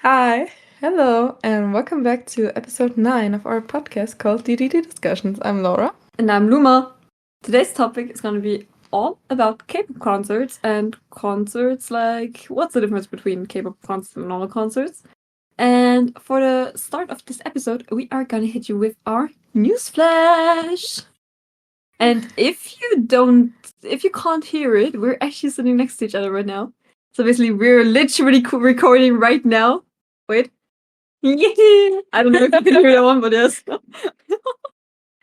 Hi, hello, and welcome back to episode 9 of our podcast called D.D.D Discussions. I'm Laura. And I'm Luma. Today's topic is going to be all about K-pop concerts and concerts, like what's the difference between K-pop concerts and normal concerts. And for the start of this episode, we are going to hit you with our news flash. And if you can't hear it, we're actually sitting next to each other right now. So basically, we're literally recording right now. Wait. Yeah. I don't know if you can hear that one, but yes.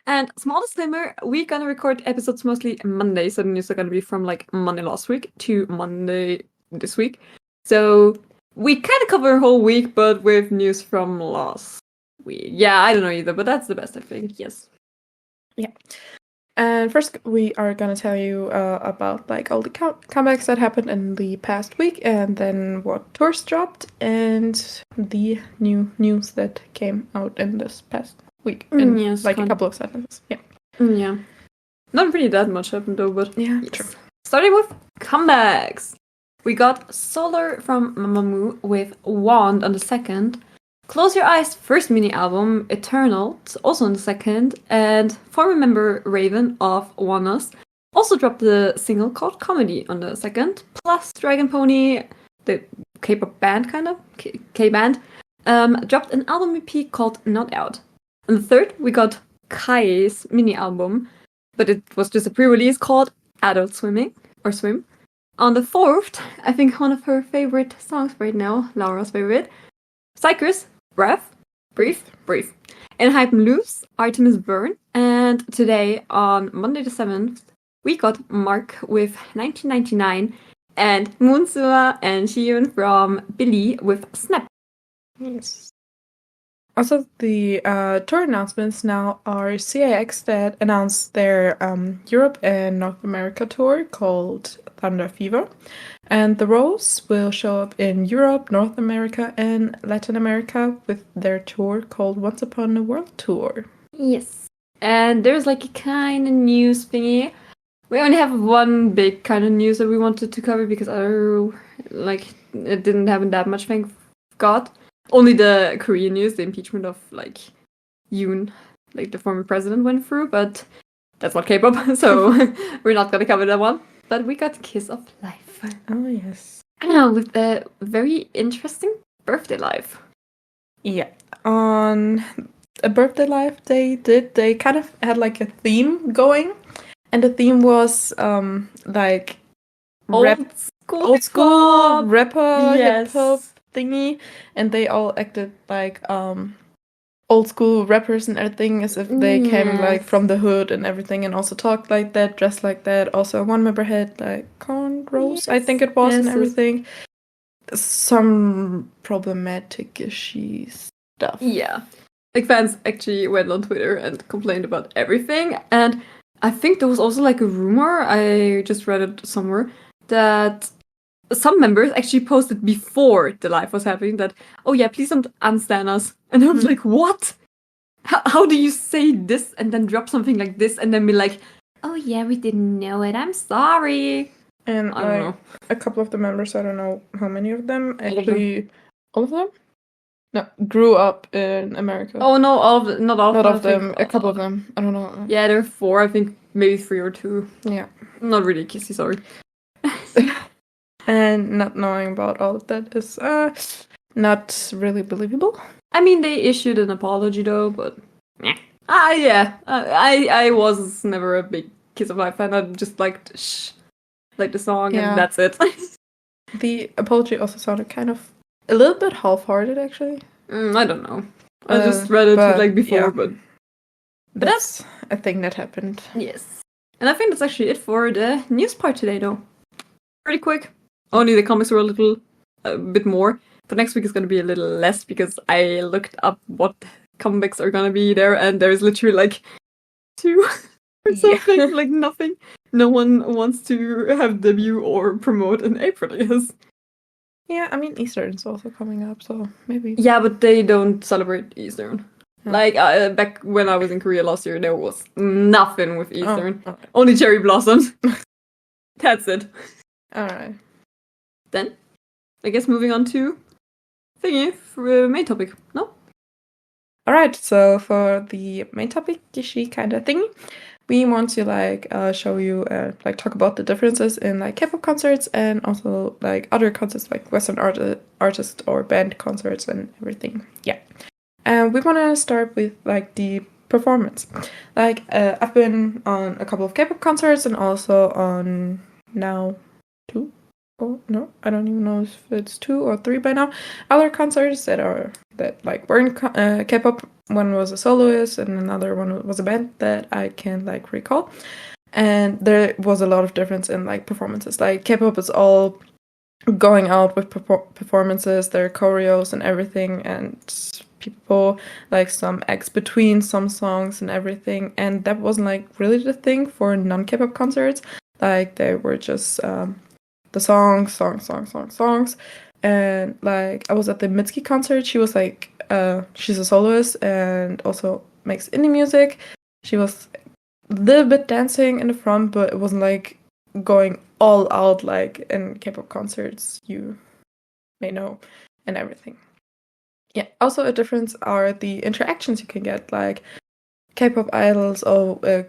And small disclaimer, we're gonna record episodes mostly Monday, so the news are gonna be from like Monday last week to Monday this week. So we kind of cover a whole week, but with news from last week. Yeah, I don't know either, but that's the best, I think. Yes. Yeah. And first, we are gonna tell you about like all the comebacks that happened in the past week, and then what tours dropped, and the new news that came out in this past week. In yes, like a couple of sentences. Yeah. Yeah. Not really that much happened though, but yeah, yes. True. Starting with comebacks. We got Solar from Mamamoo with Wand on the 2nd. Close Your Eyes' first mini album, Eternal, also on the 2nd, and former member Raven of One Us also dropped a single called Comedy on the 2nd, plus Dragon Pony, the K-pop band kind of, K-band, dropped an album EP called Not Out. On the 3rd, we got Kai's mini album, but it was just a pre-release called Adult Swimming, or Swim. On the 4th, I think one of her favorite songs right now, Laura's favorite, Cypress, Brief, and Hype and Loose, Artemis Burn, and today, on Monday the 7th, we got Mark with 1999, and Moonsua and Xion from Byeee with Snap. Yes. Also, the tour announcements now are CIX that announced their Europe and North America tour called Thunder Fever. And the Rose will show up in Europe, North America, and Latin America with their tour called Once Upon a World Tour. Yes. And there's like a kind of news thingy. We only have one big kind of news that we wanted to cover because it didn't happen that much, thank God. Only the Korean news, the impeachment of like Yoon, like the former president, went through, but that's not K-pop, so we're not gonna cover that one. But we got Kiss of Life. Oh yes. With a very interesting birthday life. Yeah. On a birthday life they kind of had like a theme going, and the theme was like old school rapper hip hop thingy, and they all acted like old school rappers and everything, as if they came like from the hood and everything, and also talked like that, dressed like that. Also, one member had like cornrows, I think it was, and everything. Some problematic-ishy stuff. Yeah. Like, fans actually went on Twitter and complained about everything, and I think there was also like a rumor, I just read it somewhere, that some members actually posted before the live was happening that, oh yeah, please don't unstan us. And I was like, what? How do you say this and then drop something like this and then be like, oh yeah, we didn't know it, I'm sorry. And I don't know. A couple of the members, I don't know how many of them, actually, all of them? No, grew up in America. Oh no, not all of them. A couple of them. I don't know. Yeah, there are 4, I think maybe 3 or 2. Yeah. Not really kissy, sorry. And not knowing about all of that is not really believable. I mean, they issued an apology though, but I was never a big Kiss of Life fan. I just liked the song, and that's it. The apology also sounded kind of a little bit half-hearted, actually. I don't know. I just read it like before, but that's a thing that happened. Yes. And I think that's actually it for the news part today, though. Pretty quick. Only the comics were a bit more. But next week is going to be a little less because I looked up what comics are going to be there, and there's literally like 2 or something, like nothing. No one wants to have debut or promote in April, yes. Yeah, I mean, Easter is also coming up, so maybe. Yeah, but they don't celebrate Eastern. Yeah. Like, back when I was in Korea last year, there was nothing with Eastern. Oh, okay. Only cherry blossoms. That's it. Alright. Then, I guess moving on to thingy, main topic, no? Alright, so for the main topic, Gishi kind of thing, we want to show you talk about the differences in like K-pop concerts and also like other concerts like Western artist or band concerts and everything. Yeah, and we want to start with like the performance. Like I've been on a couple of K-pop concerts and also on now two. Oh no, I don't even know if it's 2 or 3 by now. Other concerts that weren't K-pop. One was a soloist, and another one was a band that I can like recall. And there was a lot of difference in like performances. Like K-pop is all going out with performances, their choreos and everything, and people like some acts between some songs and everything. And that wasn't like really the thing for non-K-pop concerts. Like they were just the songs. And like I was at the Mitski concert. She was like she's a soloist and also makes indie music. She was a little bit dancing in the front, but it wasn't like going all out like in K-pop concerts you may know and everything. Yeah, also a difference are the interactions you can get. Like K-pop idols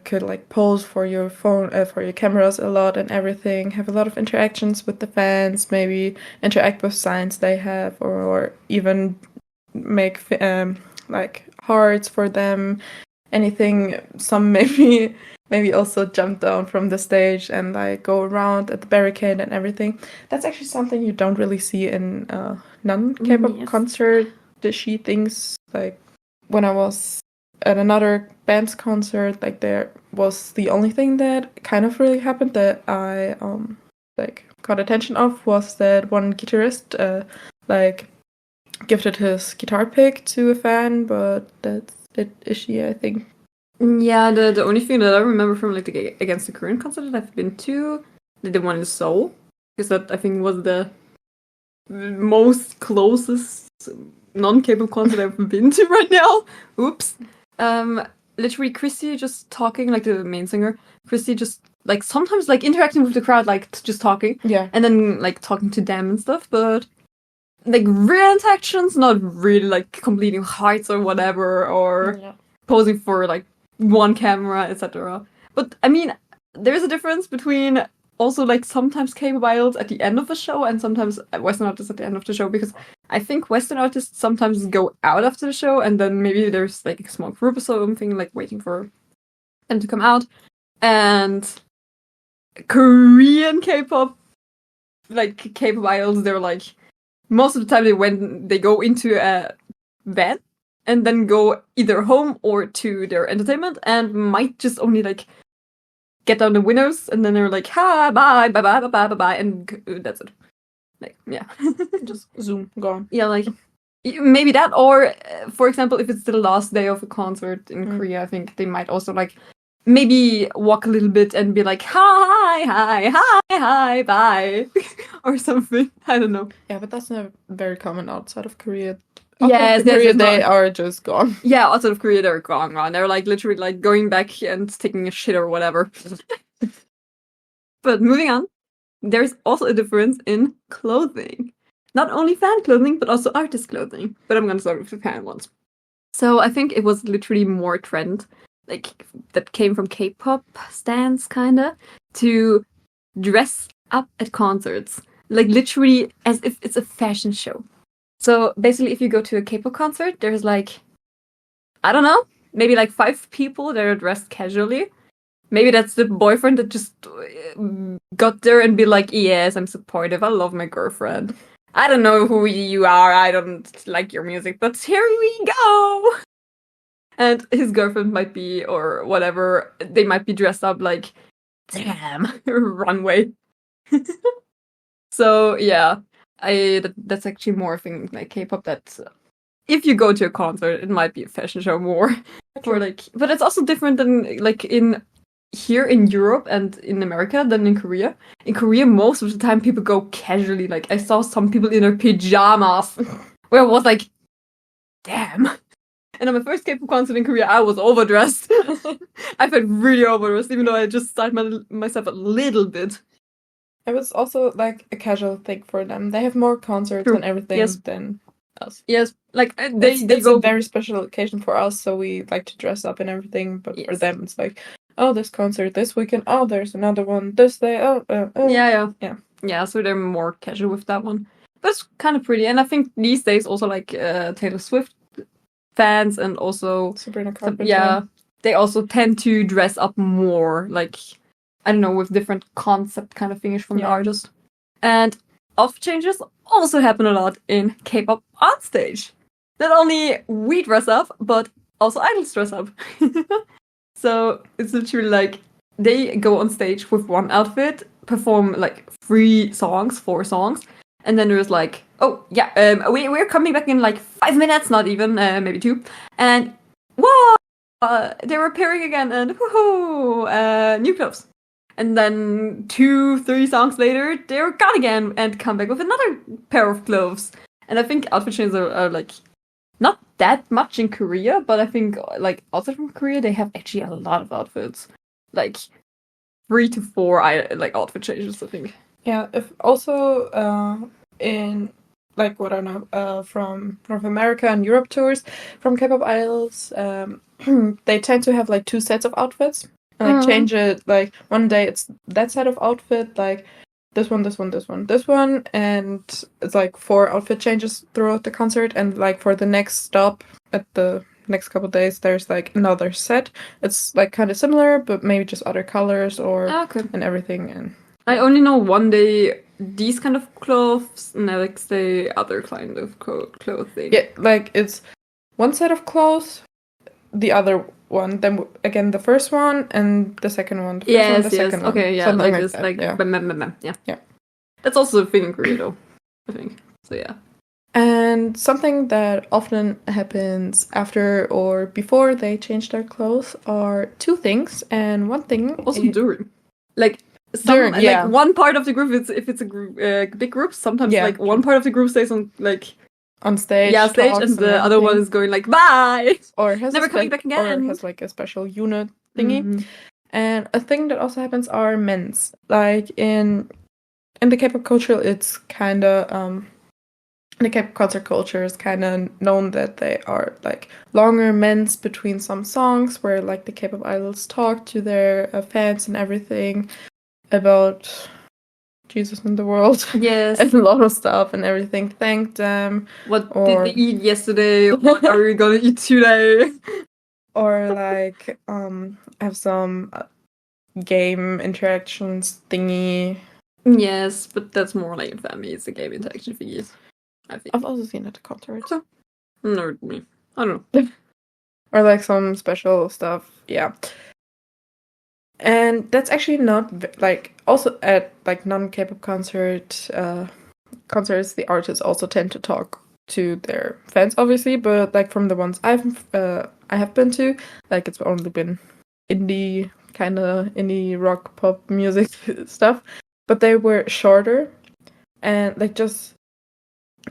could like pose for your phone, for your cameras a lot and everything. Have a lot of interactions with the fans. Maybe interact with signs they have, or even make like hearts for them. Anything. Some maybe also jump down from the stage and like go around at the barricade and everything. That's actually something you don't really see in non-K-pop concert. She thinks like when I was at another band's concert, like there was the only thing that kind of really happened that I like got attention of was that one guitarist like gifted his guitar pick to a fan, but that's it. Ishii, I think. Yeah, the only thing that I remember from like the Against the Current concert that I've been to, the one in Seoul, because that I think was the most closest non-K-pop concert I've been to right now. Oops. Literally Chrissy just talking, like the main singer, Chrissy just like sometimes like interacting with the crowd, like just talking. Yeah. And then like talking to them and stuff, but like real interactions, not really like completing heights or whatever, or posing for like one camera, etc. But I mean, there's a difference between also like sometimes K-pop idols at the end of the show and sometimes Western artists at the end of the show, because I think Western artists sometimes go out after the show and then maybe there's like a small group or something like waiting for them to come out. And Korean K-pop, like K-pop idols, they're like most of the time they go into a van and then go either home or to their entertainment and might just only like get down the windows and then they're like, hi, bye, bye, bye, bye, bye, bye, bye, and that's it. Like, yeah. Just zoom, gone. Yeah, like, maybe that, or, for example, if it's the last day of a concert in Korea, I think they might also, like, maybe walk a little bit and be like, hi, bye, or something. I don't know. Yeah, but that's not very common outside of Korea. Yes, Korea, they are just gone. Yeah, outside of Korea, they're gone. They're like literally like going back and taking a shit or whatever. But moving on, there's also a difference in clothing. Not only fan clothing, but also artist clothing. But I'm gonna start with the fan ones. So I think it was literally more trend, like that came from K-pop stands kinda, to dress up at concerts. Like literally as if it's a fashion show. So basically, if you go to a K-pop concert, there's like, I don't know, maybe like 5 people that are dressed casually. Maybe that's the boyfriend that just got there and be like, yes, I'm supportive, I love my girlfriend. I don't know who you are, I don't like your music, but here we go! And his girlfriend might be, or whatever, they might be dressed up like, damn, runway. So, yeah. That's actually more a thing like K-pop that if you go to a concert, it might be a fashion show more. For like, but it's also different than like here in Europe and in America than in Korea. In Korea, most of the time people go casually. Like I saw some people in their pajamas, where I was like, damn. And on my first K-pop concert in Korea, I was overdressed. I felt really overdressed, even though I just styled myself a little bit. It was also like a casual thing for them. They have more concerts and everything than us. Yes, like they It's go a very special occasion for us, so we like to dress up and everything. But for Yes. them, it's like, oh, this concert this weekend. Oh, there's another one this day. Oh. Yeah. So they're more casual with that one. But it's kind of pretty, and I think these days also like Taylor Swift fans and also Sabrina Carpenter. yeah, they also tend to dress up more, like I don't know, with different concept kind of things from the artist. And outfit changes also happen a lot in K-pop on stage. Not only we dress up, but also idols dress up. So it's literally like they go on stage with one outfit, perform like 4 songs, and then there's like, oh yeah, we're coming back in like 5 minutes, not even, maybe 2, and whoa, they're appearing again, and woohoo, new clothes. And then 2-3 songs later, they're gone again and come back with another pair of clothes. And I think outfit changes are like not that much in Korea, but I think like outside from Korea, they have actually a lot of outfits, like 3 to 4 like outfit changes, I think. Yeah, if also in like what I know from North America and Europe tours from K-pop idols, they tend to have like 2 sets of outfits and like change it. Like one day it's that set of outfit, like this one, and it's like 4 outfit changes throughout the concert. And like for the next stop at the next couple of days, there's like another set. It's like kind of similar, but maybe just other colors and everything. And I only know one day these kind of clothes, next day other kind of clothing. Yeah, like it's one set of clothes, the other one, then again the first one, and the second one. The first one, the second one. Okay, yeah, something like this, that, like yeah. yeah. That's also a thing in Korea, though, I think. So yeah. And something that often happens after or before they change their clothes are 2 things, and one thing also during, like. Like one part of the group, if it's a group, big group, sometimes like one part of the group stays on stage, and the other one is going like bye, or has never coming back again, or has like a special unit thingy. And a thing that also happens are men's. Like in the K-pop culture, it's kind of the K-pop concert culture is kind of known that they are like longer men's between some songs, where like the K-pop idols talk to their fans and everything about Jesus and the world. Yes. And a lot of stuff and everything. Thank them. What did they eat yesterday? What are we gonna eat today? Or like have some game interactions thingy. Yes, but that's more like in family. It's the game interaction thingies, I think. I've also seen it at concerts. No, me. I don't know. Or like some special stuff. Yeah. And that's actually not like also at like non-K-pop concerts, the artists also tend to talk to their fans, obviously, but like from the ones I have been to, like it's only been indie rock pop music stuff, but they were shorter and like just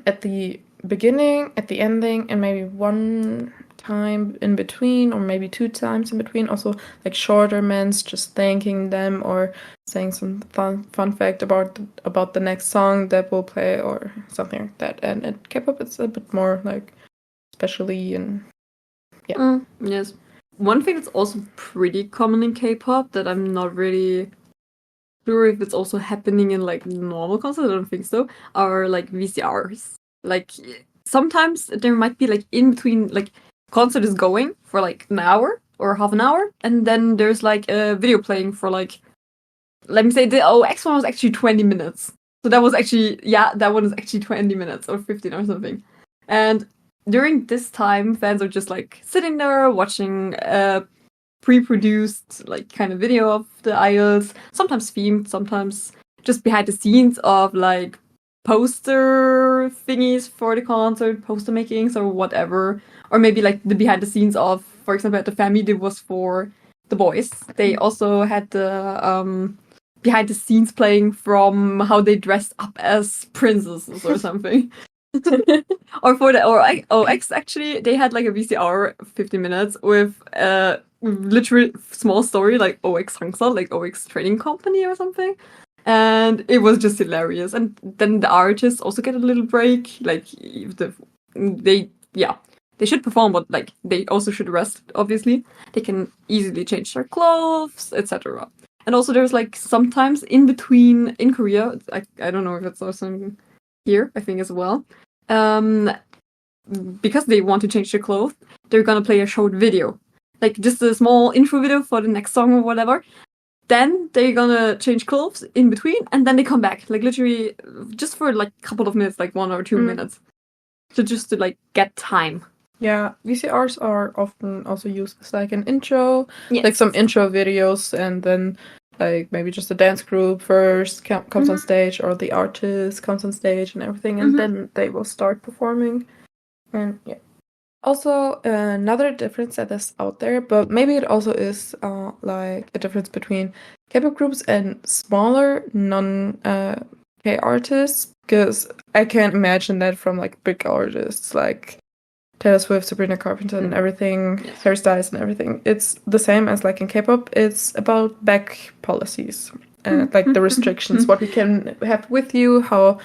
at the beginning, at the ending, and maybe one time in between, or maybe 2 times in between, also like shorter men's just thanking them or saying some fun fact about the next song that will play or something like that. And at K-pop it's a bit more like especially and yeah. Yes. One thing that's also pretty common in K-pop that I'm not really sure if it's also happening in like normal concerts, I don't think so, are like VCRs. Like sometimes there might be like in between, like concert is going for like an hour or half an hour, and then there's like a video playing for like, let me say the OX one was actually 20 minutes. So that was actually, that one is actually 20 minutes or 15 or something. And during this time, fans are just like sitting there watching a pre-produced like kind of video of the idols, sometimes themed, sometimes just behind the scenes of like poster thingies for the concert, poster makings or whatever. Or maybe like the behind the scenes of, for example, at the family, it was for the boys. They also had the behind the scenes playing from how they dressed up as princesses or something. Or for the OX, actually, they had like a VCR 15 minutes with literally small story like OX Hangsa, like OX Trading Company or something. And it was just hilarious. And then the artists also get a little break, like the they should perform, but like they also should rest. Obviously, they can easily change their clothes, etc. And also, there's like sometimes in between in Korea. I don't know if it's also here. I think as well. Because they want to change their clothes, they're gonna play a short video, like just a small intro video for the next song or whatever. Then they're gonna change clothes in between, and then they come back, like literally just for like a couple of minutes, like 1 or 2 minutes, just to like get time. Yeah, VCRs are often also used as like an intro, Yes. like some intro videos, and then like maybe just a dance group first comes on stage, or the artist comes on stage and everything, and then they will start performing. And yeah. Also, another difference that is out there, but maybe it also is like a difference between K-pop groups and smaller non-K artists, because I can't imagine that from like big artists like Taylor Swift, Sabrina Carpenter, and everything, Harry Styles and everything. It's the same as like in K-pop. It's about back policies, like the restrictions, what we can have with you, how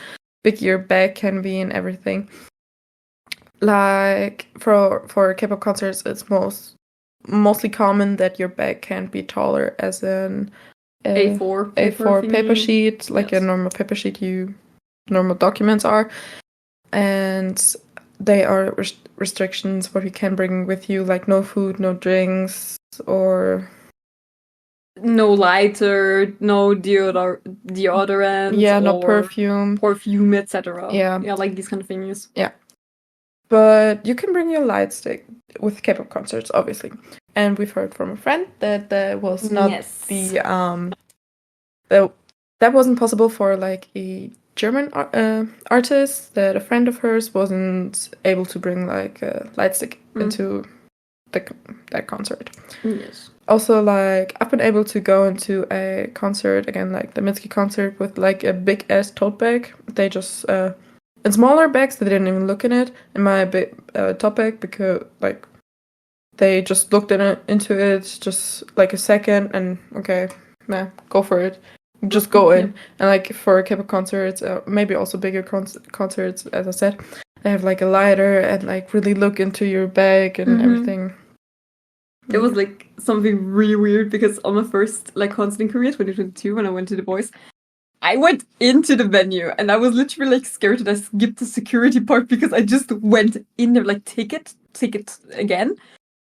big your bag can be, and everything. Like for K-pop concerts, it's mostly common that your bag can't be taller as an A4 paper sheet, like a normal paper sheet normal documents are, and they are restrictions what you can bring with you, like no food, no drinks, or no lighter, no deodorant, no perfume, etc. Yeah, like these kind of things. Yeah. But you can bring your light stick with K-pop concerts, obviously. And we've heard from a friend that that was not that wasn't possible for like a German artist. That a friend of hers wasn't able to bring like a light stick into that concert. Yes. Also, like I've been able to go into a concert again, like the Mitski concert, with like a big ass tote bag. They just in smaller bags, they didn't even look in it. In my big top bag, because like they just looked into it just like a second, and okay, nah, go for it, just go in. And like for K-pop concerts, maybe also bigger concerts, as I said, they have like a lighter and like really look into your bag and everything. It was like something really weird, because on my first like concert in Korea 2022, when I went to the Boys, I went into the venue and I was literally like scared that I skipped the security part, because I just went in there like ticket again,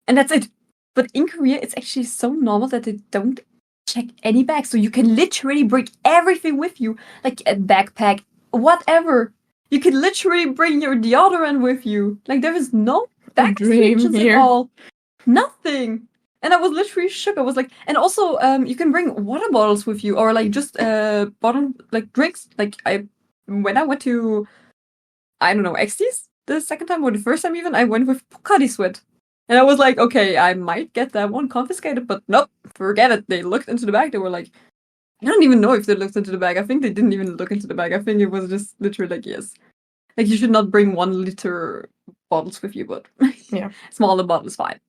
and that's it. But in Korea, it's actually so normal that they don't check any bags, so you can literally bring everything with you, like a backpack, whatever. You can literally bring your deodorant with you. Like there is no bag restrictions at all. Nothing. And I was literally shook. I was like, and also, you can bring water bottles with you, or like just bottle like drinks. Like when I went to, I don't know, XT's the second time or the first time even, I went with Pocari Sweat, and I was like, okay, I might get that one confiscated, but nope, forget it. They looked into the bag. They were like, I don't even know if they looked into the bag. I think they didn't even look into the bag. I think it was just literally like, yes, like you should not bring 1 liter bottles with you, but yeah, smaller bottles fine.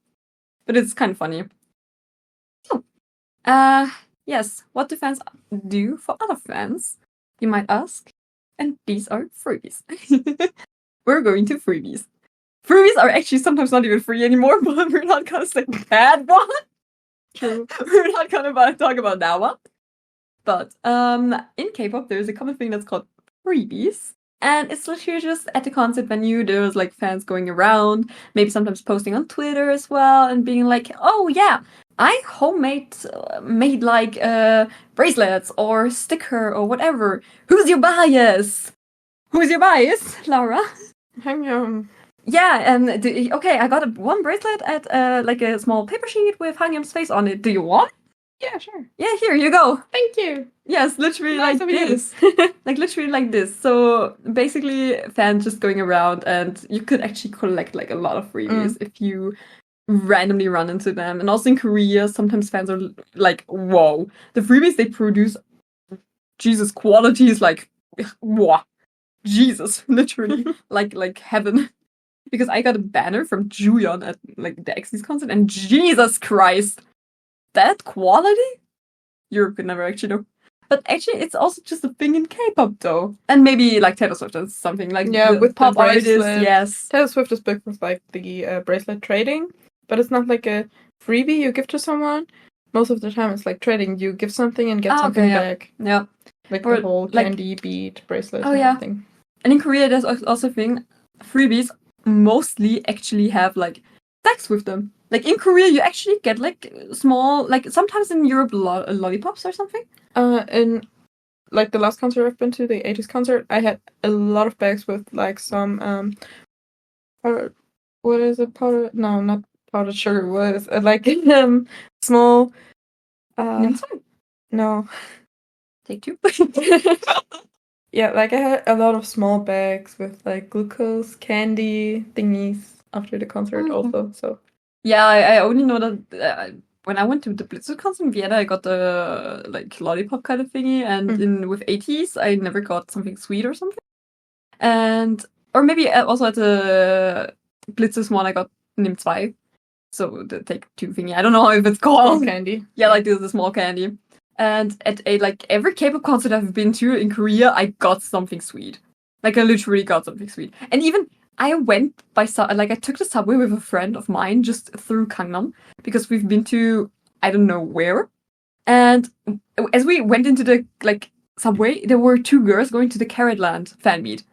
But it's kind of funny. So, yes, what do fans do for other fans, you might ask? And these are freebies. We're going to freebies. Freebies are actually sometimes not even free anymore, but we're not gonna say bad one. True. We're not gonna talk about that one. But in K-pop, there's a common thing that's called freebies. And it's literally just at the concert venue, there's like fans going around, maybe sometimes posting on Twitter as well, and being like, oh yeah, I made like bracelets or sticker or whatever. Who's your bias? Who's your bias, Laura? Hangyum. Yeah, and okay, I got one bracelet at like a small paper sheet with Hangyum's face on it. Do you want? Yeah, sure. Yeah, here you go. Thank you. Yes, literally nice like this. Like literally like this. So basically fans just going around, and you could actually collect like a lot of freebies if you randomly run into them. And also in Korea, sometimes fans are like, whoa, the freebies they produce, Jesus, quality is like, wow, Jesus, literally like heaven. Because I got a banner from Juyeon at like the XT's concert, and Jesus Christ, that quality? Europe could never actually know. But actually, it's also just a thing in K-pop, though. And maybe like Taylor Swift or something like with pop the artists. bracelet. Yes. Taylor Swift is big with like the bracelet trading, but it's not like a freebie you give to someone. Most of the time, it's like trading. You give something and get something back. Yeah. Like or the whole candy bead bracelet. and everything. And in Korea, there's also a thing. Freebies mostly actually have like sex with them. Like in Korea, you actually get like small, like sometimes in Europe, lollipops or something. In like the last concert I've been to, the 80s concert, I had a lot of bags with like some powder, what is it? Powder? No, not powdered sugar. What is it? Like small. No. Take two. Yeah, like I had a lot of small bags with like glucose candy thingies after the concert also. So yeah, I only know that when I went to the Blitzer concert in Vienna, I got the like lollipop kind of thingy, and with 80s, I never got something sweet or something. And or maybe also at the Blitzers one, I got Nimm 2. So the take two thingy. I don't know if it's called small candy. Yeah, like the small candy. And at like every K-pop concert I've been to in Korea, I got something sweet. Like I literally got something sweet. And even I went I took the subway with a friend of mine just through Gangnam because we've been to I don't know where. And as we went into the like subway, there were 2 girls going to the Carrotland fan meet.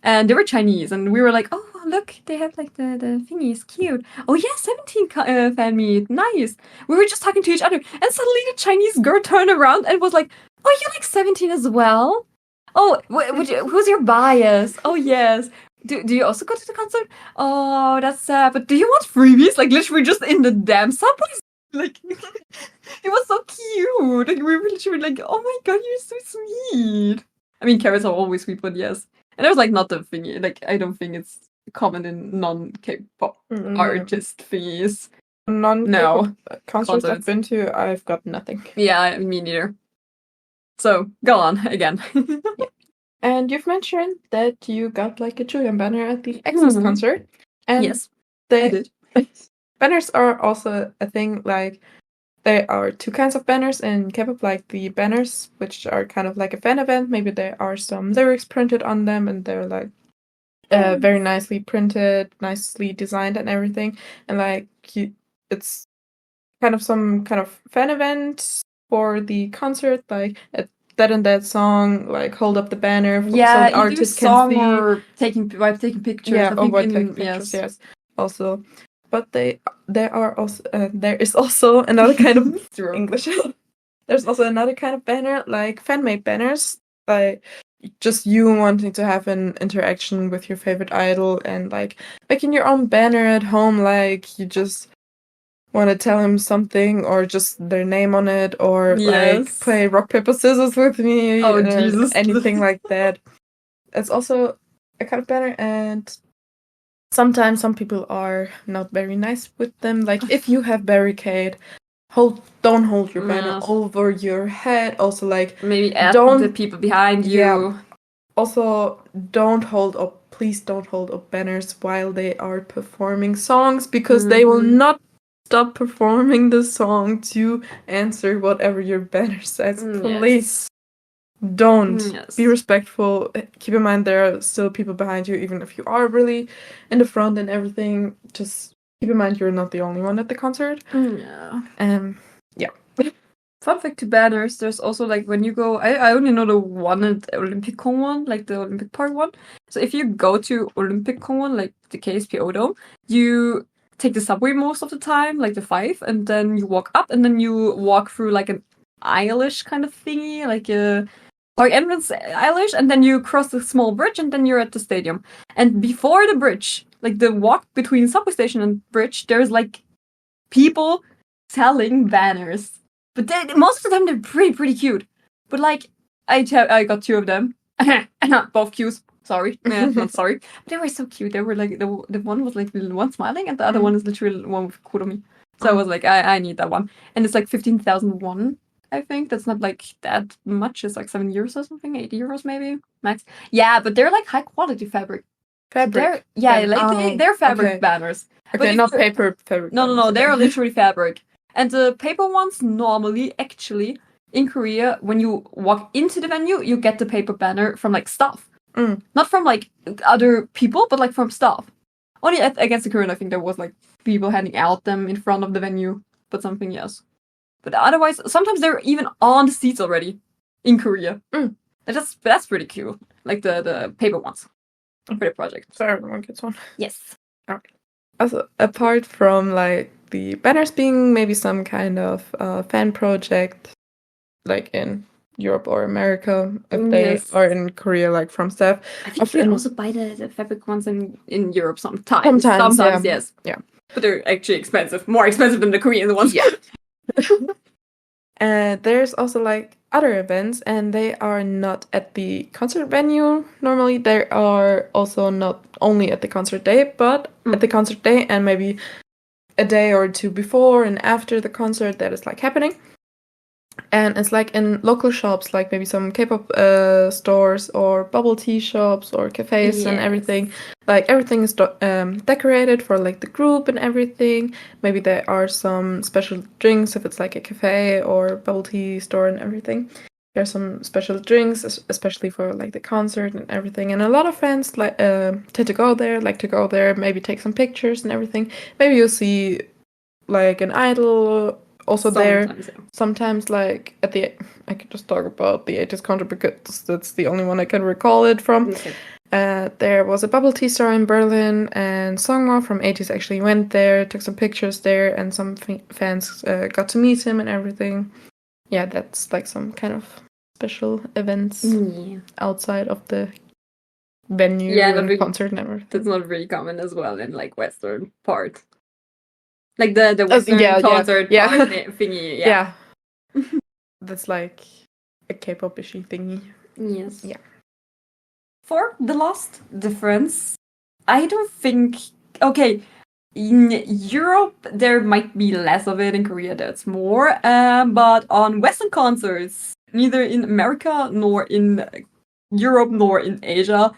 And they were Chinese, and we were like, oh, look, they have like the thingies, cute. Oh yeah, 17 fan meet, nice. We were just talking to each other, and suddenly the Chinese girl turned around and was like, oh, you like 17 as well? Oh, who's your bias? Oh yes. Do you also go to the concert? Oh, that's sad. But do you want freebies? Like literally just in the damn subways. Like it was so cute. Like we were literally like, oh my god, you're so sweet. I mean, carrots are always sweet, but yes. And it was like not the thingy. Like I don't think it's common in non-K-pop artist thingies. Non-K-pop concerts I've been to, I've got nothing. Yeah, me neither. So go on again. Yeah. And you've mentioned that you got like a Julian banner at the Exodus concert. And yes, I did. Banners are also a thing. Like there are 2 kinds of banners in K-pop, like the banners, which are kind of like a fan event. Maybe there are some lyrics printed on them, and they're like very nicely printed, nicely designed, and everything. And like it's kind of some kind of fan event for the concert, like that and that song, like hold up the banner so the artist can see. Or taking pictures. Yeah, or taking pictures. Yes, also. But there is also another kind of English. There's also another kind of banner, like fan-made banners, like just you wanting to have an interaction with your favorite idol and like making your own banner at home, like you just want to tell him something or just their name on it, or like play rock paper scissors with me, or Jesus, anything like that. It's also a kind of banner, and sometimes some people are not very nice with them. Like if you have barricade, don't hold your banner over your head. Also, like maybe ask the people behind you. Yeah. Also, please don't hold up banners while they are performing songs, because they will not stop performing the song to answer whatever your banner says. Please don't. Be respectful. Keep in mind there are still people behind you, even if you are really in the front and everything. Just keep in mind you're not the only one at the concert. Yeah. Fun fact to banners, there's also like when you go, I only know the one at Olympic one, like the Olympic Park one. So if you go to Olympic one, like the KSPO Dome, you take the subway most of the time, like the 5, and then you walk up, and then you walk through like an aisle-ish kind of thingy, like a park entrance aisle-ish, and then you cross the small bridge, and then you're at the stadium. And before the bridge, like the walk between subway station and bridge, there's like people selling banners. But most of the time they're pretty cute. But like I got 2 of them, both cute. Sorry, not sorry. But they were so cute. They were like the one was like the one smiling, and the other one is literally the one with Kuromi. So I was like, I need that one, and it's like 15,000 won. I think that's not like that much. It's like 7 euros or something, 8 euros maybe max. Yeah, but they're like high quality fabric. Fabric. They're fabric banners. Okay, but not paper fabric. No, they're literally fabric. And the paper ones normally, actually, in Korea, when you walk into the venue, you get the paper banner from like staff. Not from like other people, but like from staff. Only against the current, I think there was like people handing out them in front of the venue, but something, yes. But otherwise, sometimes they're even on the seats already in Korea. That's pretty cool. Like the paper ones for the project. So everyone gets one. Yes. Okay. Also, apart from like the banners being maybe some kind of fan project, like in Europe or America, if they are in Korea, like from staff. I think you can also buy the fabric ones in Europe sometimes. Sometimes, yes. Yeah. But they're actually expensive. More expensive than the Korean ones. Yeah. There's also like other events, and they are not at the concert venue. Normally, they are also not only at the concert day, but at the concert day and maybe a day or two before and after the concert that is like happening. And it's like in local shops, like maybe some K-pop stores or bubble tea shops or cafes and everything. Like everything is decorated for like the group and everything. Maybe there are some special drinks if it's like a cafe or bubble tea store and everything. There are some special drinks, especially for like the concert and everything. And a lot of fans like tend to go there, maybe take some pictures and everything. Maybe you'll see like an idol also sometimes, there. Sometimes like at the I could just talk about the 80s concert because that's the only one I can recall it from. Okay. There was a bubble tea store in Berlin, and Songwa from 80s actually went there, took some pictures there, and some fans got to meet him and everything. Yeah, that's like some kind of special events outside of the venue and concert and everything. That's not very common as well in like Western part. Like the Western concert thingy. Yeah. That's like a K-pop-ishy thingy. Yes. Yeah. For the last difference, I don't think... Okay, in Europe, there might be less of it. In Korea, there's more. But on Western concerts, neither in America, nor in Europe, nor in Asia,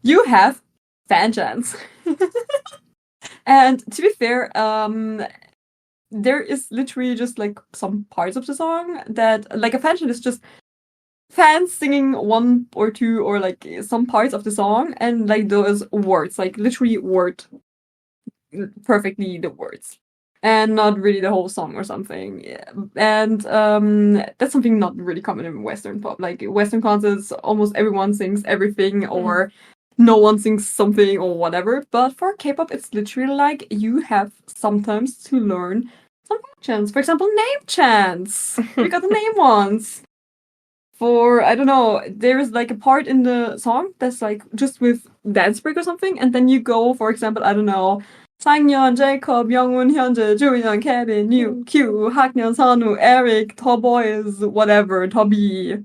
you have fan chants. And to be fair, there is literally just like some parts of the song that, like, a fan chant is just fans singing one or two or like some parts of the song, and like those words, like literally word perfectly the words, and not really the whole song or something. And that's something not really common in Western pop. Like Western concerts, almost everyone sings everything, or no one sings something or whatever. But for K-pop, it's literally like you have sometimes to learn some chants. For example, name chants. We got the name ones. For, I don't know, there is like a part in the song that's like just with dance break or something, and then you go, for example, I don't know, Sangyeon, Jacob, Youngwon, Hyunjae, Juyeon, Kevin, Yu, Q, Haknyeon, Sonu, Eric, Ta Boys, whatever, Ta Byeee.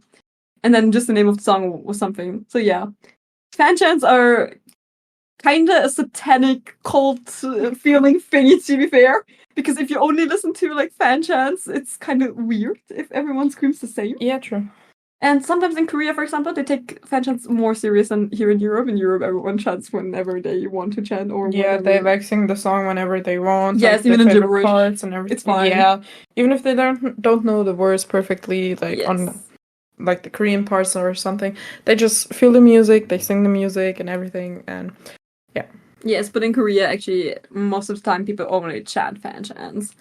And then just the name of the song was something. So yeah. Fan chants are kinda a satanic cult feeling thingy, to be fair. Because if you only listen to like fan chants, it's kind of weird if everyone screams the same. Yeah, true. And sometimes in Korea, for example, they take fan chants more serious than here in Europe. In Europe, everyone chants whenever they want to chant, or yeah, they like sing the song whenever they want. Yes, like, even in gibberish parts and everything. It's fine. Yeah, even if they don't know the words perfectly, like on like the Korean parts or something, they just feel the music, they sing the music and everything, and yeah. Yes, but in Korea, actually, most of the time people only chant fan chants.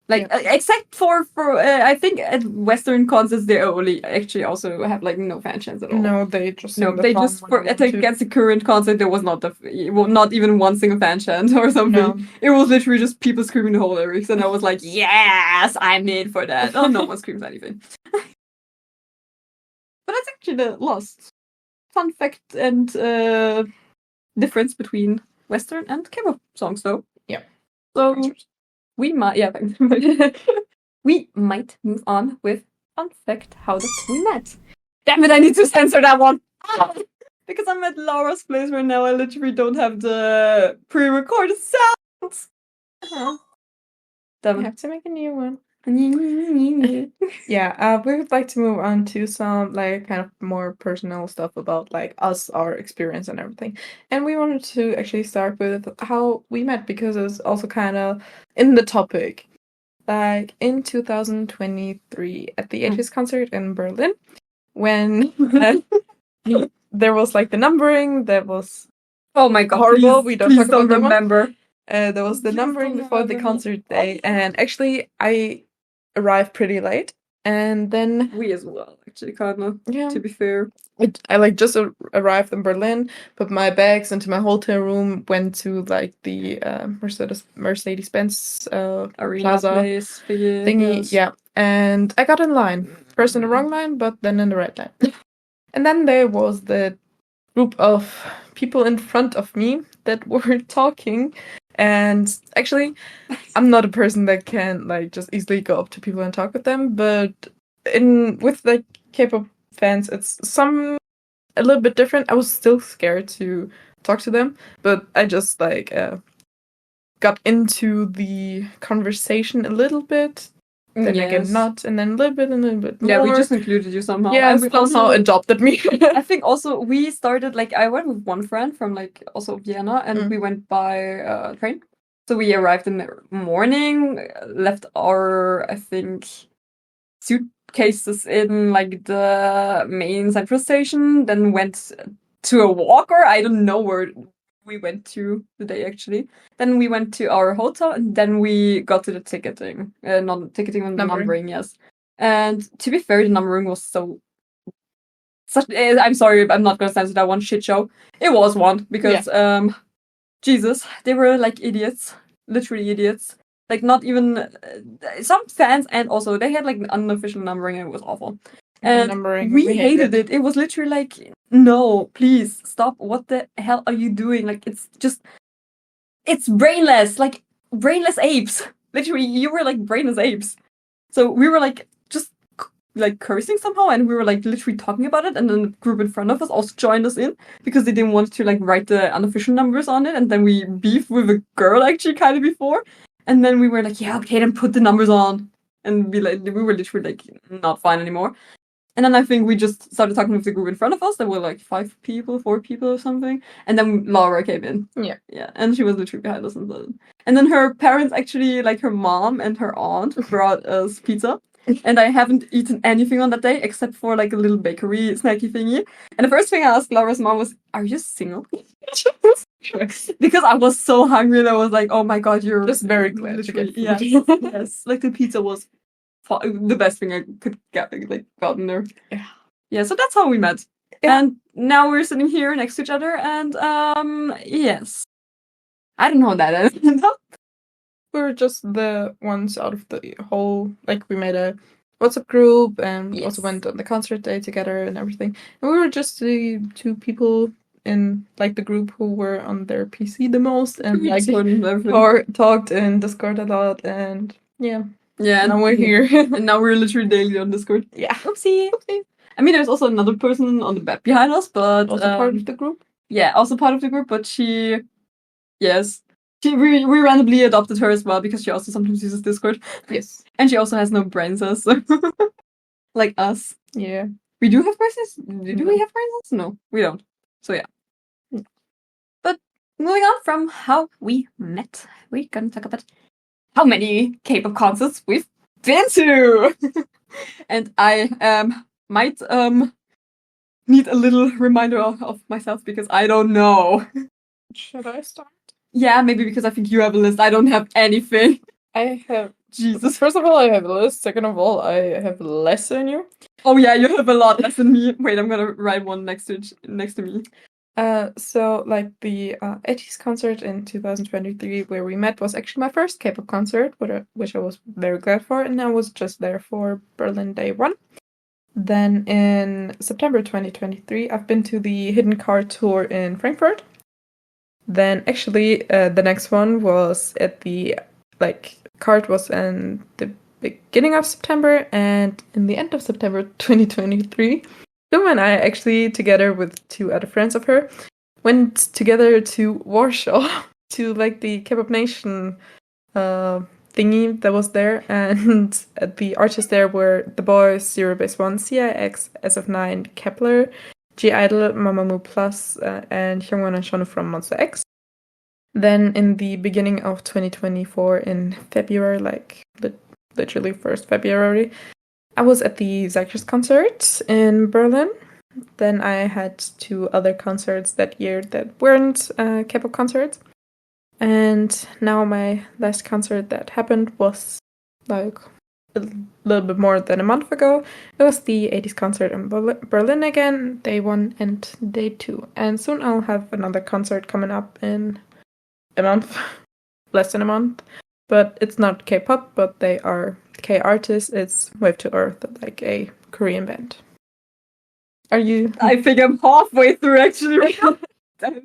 Like, except for I think at Western concerts, they only actually also have, like, no fan chants at all. No, they just against the current concert, there was not even one single fan chant or something. No. It was literally just people screaming the whole lyrics, and I was like, yes, I'm in for that. Oh, no one screams anything. But that's actually the last fun fact and difference between Western and K-pop songs, though. Yeah. So... we might move on with fun fact how the we met. Damn it, I need to censor that one. Because I'm at Laura's place right now, I literally don't have the pre-recorded sounds. Damn it. I have to make a new one. Yeah, we would like to move on to some like kind of more personal stuff about like us, our experience and everything. And we wanted to actually start with how we met, because it's also kind of in the topic. like in 2023 at the 80s concert in Berlin, when there was like the numbering that was Oh my god, horrible. please, We don't please talk about that one. remember. There was the Please numbering don't before the remember. concert day, and actually I arrived pretty late, and then We as well, actually, Cardinal. yeah, To be fair. I like just arrived in Berlin, put my bags into my hotel room, went to like the Mercedes-Benz Arena Plaza place thingy, yes. yeah, and I got in line. First in the wrong line, but then in the right line. And then there was the group of people in front of me that were talking. And actually, I'm not a person that can like just easily go up to people and talk with them, but with like K-pop fans, it's a little bit different. I was still scared to talk to them, but I just like got into the conversation a little bit. Then again, not, and then a little bit more. Yeah, we just included you somehow. Yeah, and we somehow also adopted me. I think also we started like I went with one friend from like also Vienna, and we went by train. So we arrived in the morning, left our I think suitcases in like the main central station, then went to a walk, or I don't know where we went to the day actually. Then we went to our hotel, and then we got to the ticketing, not ticketing and the numbering, yes. And to be fair, the numbering was I'm sorry, I'm not gonna censor that one shit show. It was one because Jesus, they were like idiots, literally idiots. Like not even some fans, and also they had like an unofficial numbering, and it was awful. And we hated it. It was literally like, no, please stop. What the hell are you doing? Like it's brainless, like brainless apes. Literally, you were like brainless apes. So we were like just like cursing somehow, and we were like literally talking about it, and then the group in front of us also joined us in because they didn't want to like write the unofficial numbers on it, and then we beefed with a girl actually kind of before, and then we were like, yeah, okay, then put the numbers on, and we were literally like not fine anymore. And then I think we just started talking with the group in front of us. There were like 4 people or something. And then Laura came in. Yeah. Yeah. And she was literally behind us. And then her parents actually, like her mom and her aunt, brought us pizza. And I haven't eaten anything on that day except for like a little bakery snacky thingy. And the first thing I asked Laura's mom was, "Are you single?" Because I was so hungry and I was like, "Oh my god, you're just very glad to get food." Yes. Like the pizza was the best thing I could get like gotten there. Yeah, so that's how we met. Yeah. And now we're sitting here next to each other, and yes. I don't know how that ended up. We were just the ones out of the whole, like we made a WhatsApp group, and we also went on the concert day together and everything. And we were just the 2 people in like the group who were on their PC the most, and like talked in Discord a lot, and yeah. Yeah, now we're here. And now we're literally daily on Discord. Yeah. Oopsie. I mean, there's also another person on the bed behind us, but also part of the group. Yeah, also part of the group, but we randomly adopted her as well because she also sometimes uses Discord. Yes. And she also has no brain cells, so like us. Yeah. We do have brain cells? Do we have brain cells? No, we don't. So yeah. But moving on from how we met, we're gonna talk about how many K-pop concerts we've been to. And I might need a little reminder of myself because I don't know. Should I start? Yeah, maybe because I think you have a list. I don't have anything. I have... Jesus. First of all, I have a list. Second of all, I have less than you. Oh yeah, you have a lot less than me. Wait, I'm gonna write one next to me. So like the 80s concert in 2023 where we met was actually my first K-pop concert, which I was very glad for, and I was just there for Berlin Day 1. Then in September 2023, I've been to the Hidden Card tour in Frankfurt. Then actually the next one was at the card was in the beginning of September, and in the end of September 2023. Duma and I actually, together with 2 other friends of her, went together to Warsaw to like the K-pop Nation thingy that was there, and the artists there were the boys, Zero Base One, CIX, SF9, Kepler, G-Idol, Mamamoo Plus, and Hyungwon and Shonu from Monster X. Then in the beginning of 2024, in February, like literally 1st February. I was at the Zeitgeist concert in Berlin. Then I had 2 other concerts that year that weren't K-pop concerts. And now my last concert that happened was like a little bit more than a month ago. It was the 80s concert in Berlin again, day 1 and day 2. And soon I'll have another concert coming up in a month, less than a month. But it's not K-pop, but they are K artists. It's Wave to Earth, like a Korean band. Are you? I think I'm halfway through actually. Okay.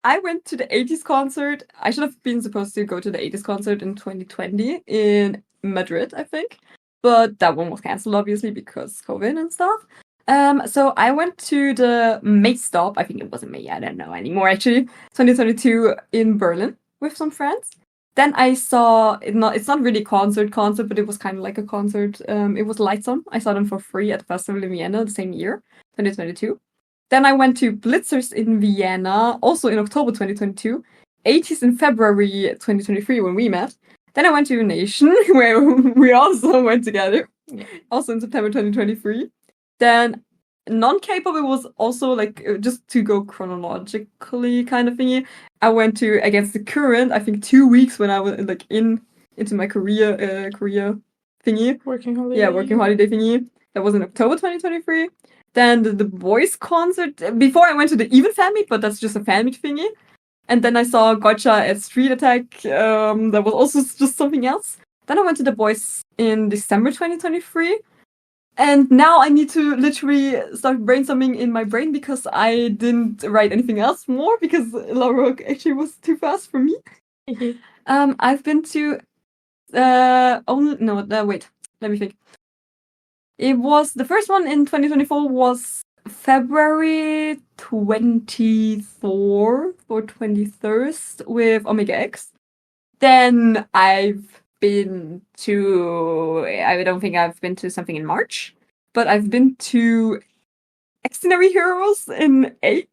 I went to the 80s concert. I should have been supposed to go to the 80s concert in 2020 in Madrid, I think. But that one was cancelled, obviously, because COVID and stuff. So I went to the May stop. I think it wasn't May, I don't know anymore, actually. 2022 in Berlin with some friends. Then I saw, it's not really concert, but it was kind of like a concert. It was Lightsome. I saw them for free at the festival in Vienna the same year, 2022. Then I went to Blitzers in Vienna, also in October 2022. 80s in February 2023 when we met. Then I went to Nation, where we also went together, also in September 2023. Then non-K-pop, it was also like, just to go chronologically kind of thingy, I went to Against the Current, I think 2 weeks when I was like into my Korea thingy. Working holiday. Yeah, working holiday thingy. That was in October 2023. Then the Boys concert, before I went to the Even fan meet, but that's just a fan meet thingy. And then I saw Gotcha at Street Attack, that was also just something else. Then I went to the Boys in December 2023. And now I need to literally start brainstorming in my brain because I didn't write anything else more because Laura actually was too fast for me. I've been to wait, let me think. It was the first one in 2024 was February 24th or 23rd with Omega X. Then I've been to, I don't think I've been to something in March, but I've been to Extraordinary Heroes in April.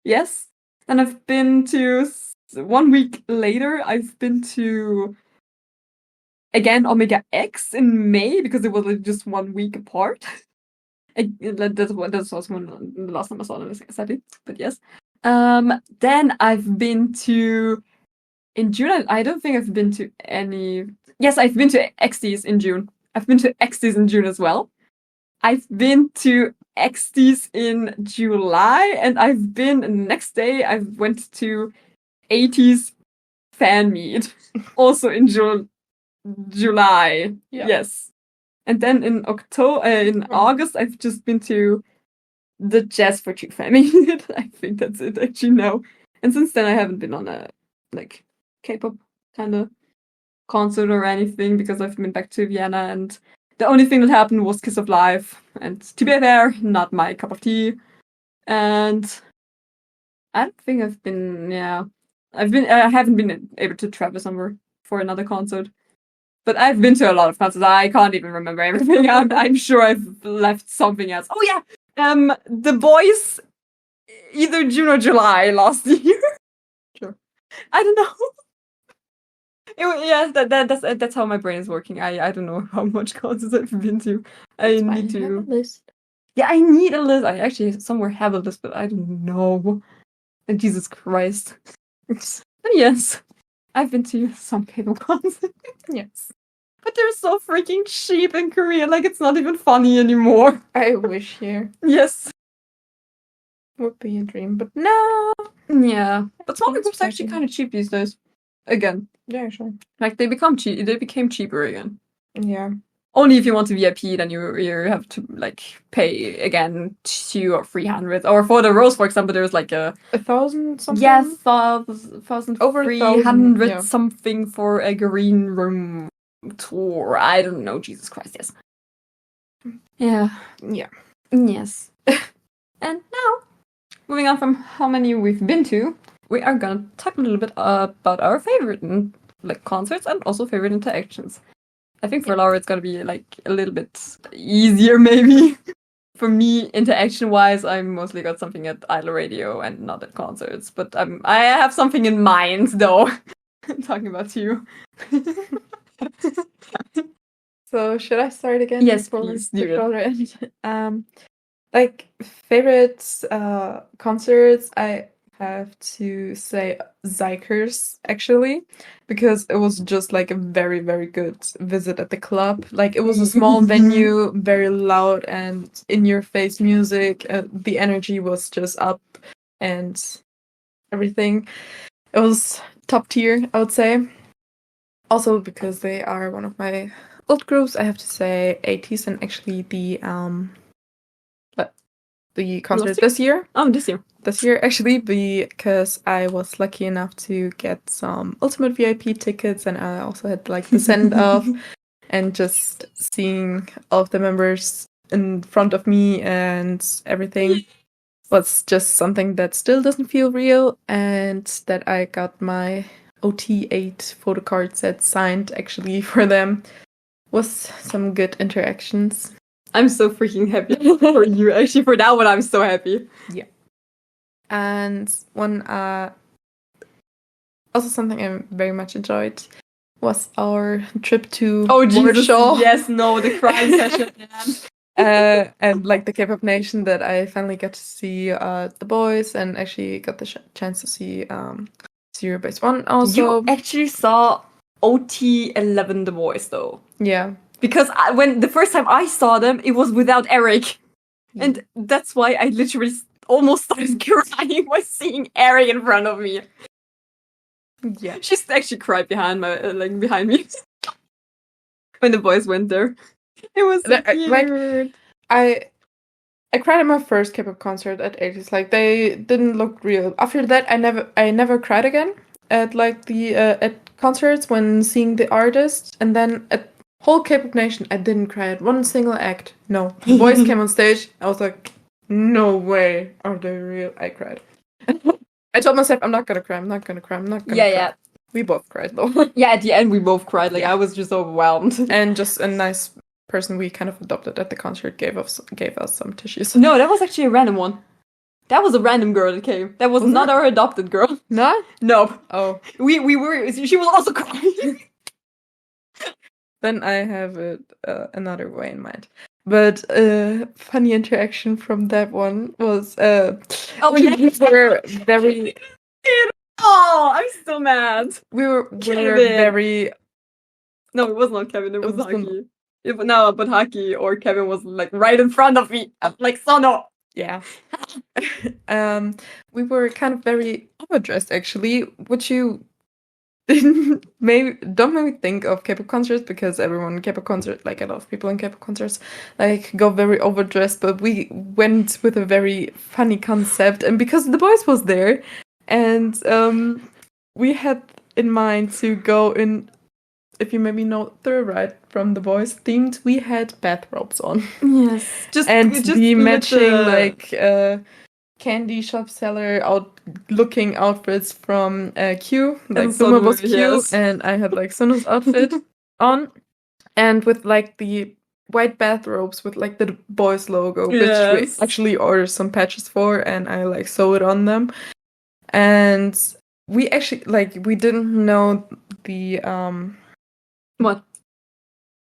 Yes. And I've been to, 1 week later, I've been to, again, Omega X in May, because it was like just 1 week apart. That's also the last time I saw them, sadly, but yes. Then I've been to, in June, I don't think I've been to any... Yes, I've been to XDs in June. I've been to XDs in June as well. I've been to XDs in July, and I've been, the next day, I went to 80s fan meet, also in July. Yeah. Yes. And then in August, I've just been to the Jazz for Two fan meet. I think that's it, actually, now. And since then, I haven't been on a, like, K-pop kind of concert or anything because I've been back to Vienna, and the only thing that happened was Kiss of Life, and to be fair, not my cup of tea. And I don't think I've been, I haven't been able to travel somewhere for another concert. But I've been to a lot of concerts. I can't even remember everything. I'm sure I've left something else. Oh yeah, The Boys, either June or July last year. Sure. I don't know. That's how my brain is working. I don't know how much concerts I've been to. I need to have a list. Yeah, I need a list. I actually somewhere have a list, but I don't know. And Jesus Christ. But yes, I've been to some K-pop concerts. Yes. But they're so freaking cheap in Korea. Like, it's not even funny anymore. I wish here. Yes. Would be a dream, but no. Yeah. But smaller groups are actually kind of cheap these days. Again. Yeah, sure. Like, they became cheaper again. Yeah. Only if you want to VIP, then you have to, like, pay again 200 or 300. Or for the Rose, for example, there's like 1,000 something? Yeah, 1,000. Over 300 yeah. something for a green room tour. I don't know, Jesus Christ, yes. Yeah. Yeah. Yes. And now, moving on from how many we've been to, we are gonna talk a little bit about our favorite concerts and also favorite interactions. I think for Laura it's gonna be like a little bit easier maybe. For me, interaction-wise, I mostly got something at Idol Radio and not at concerts. But I have something in mind though. talking about you. So should I start again? Yes, before please, the do it. caller end? Like favorite concerts, I have to say Zykers actually, because it was just like a very, very good visit at the club. Like it was a small venue, very loud and in your face music. The energy was just up and everything. It was top tier, I would say. Also because they are one of my old groups, I have to say 80s and actually the concert this year. Oh, this year. This year, actually, because I was lucky enough to get some Ultimate VIP tickets, and I also had like the send off, and just seeing all of the members in front of me and everything was just something that still doesn't feel real, and that I got my OT8 photo card set signed actually for them was some good interactions. I'm so freaking happy for you. Actually, for that one, I'm so happy. Yeah. And one also something I very much enjoyed was our trip to Warsaw. Yes, no, the crying session. And like the K-pop Nation, that I finally got to see the boys, and actually got the chance to see Zero Base One also. You actually saw OT11 The Voice though. Yeah. Because when the first time I saw them, it was without Eric. And that's why I literally almost started crying by seeing Eric in front of me. Yeah. She's actually cried behind behind me. When the boys went there. It was so cute. Like, I cried at my first K-pop concert at 80s. Like they didn't look real. After that, I never cried again at like the at concerts when seeing the artist, and then at whole K-pop Nation, I didn't cry at one single act. No, the boys came on stage. I was like, no way, are they real? I cried. I told myself, I'm not gonna cry. I'm not gonna cry. I'm not gonna cry. Yeah. We both cried though. Yeah, at the end we both cried. Like I was just overwhelmed. And just a nice person we kind of adopted at the concert gave us some tissues. No, that was actually a random one. That was a random girl that came. That was not our adopted girl. No? No. Oh. We were. She was also crying. Then I have another way in mind. But funny interaction from that one was we were very. Oh, I'm so mad. We were very. No, it was not Kevin. It was Haki. No, but Haki or Kevin was like right in front of me. Like Sono. Yeah. We were kind of very overdressed actually, which you don't make me think of K-pop concerts, because everyone in K-pop concert, like a lot of people in K-pop concerts, like go very overdressed. But we went with a very funny concept, and because the boys was there, and we had in mind to go in. If you maybe know Third Ride from the boys themed, we had bathrobes on. Yes, just the matching like candy shop seller looking outfits from Q, like Summer was Q, yes. And I had like Suno's outfit on, and with like the white bathrobes with like the boys logo, yes. Which we actually ordered some patches for, and I like sewed on them. And we actually we didn't know the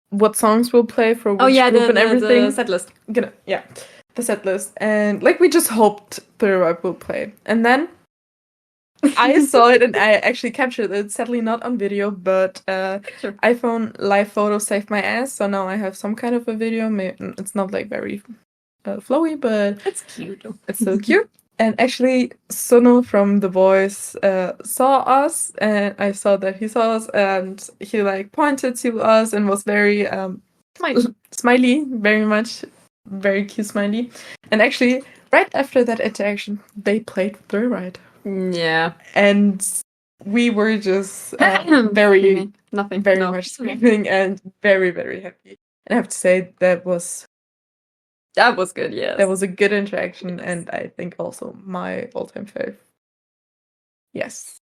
what songs will play for which group and everything. The set list. Yeah, the set list. And we just hoped Third Ride will play. And then I saw it and I actually captured it. Sadly not on video, but iPhone live photo saved my ass. So now I have some kind of a video. It's not like very flowy, but it's cute. It's so cute. And actually, Sono from The Boys saw us, and I saw that he saw us, and he like pointed to us and was very smiley, very much, very cute smiley. And actually, right after that interaction, they played Third Ride. Yeah. And we were just very much screaming and very, very happy. And I have to say that was good, yes. That was a good interaction, and I think also my all-time fave. Yes.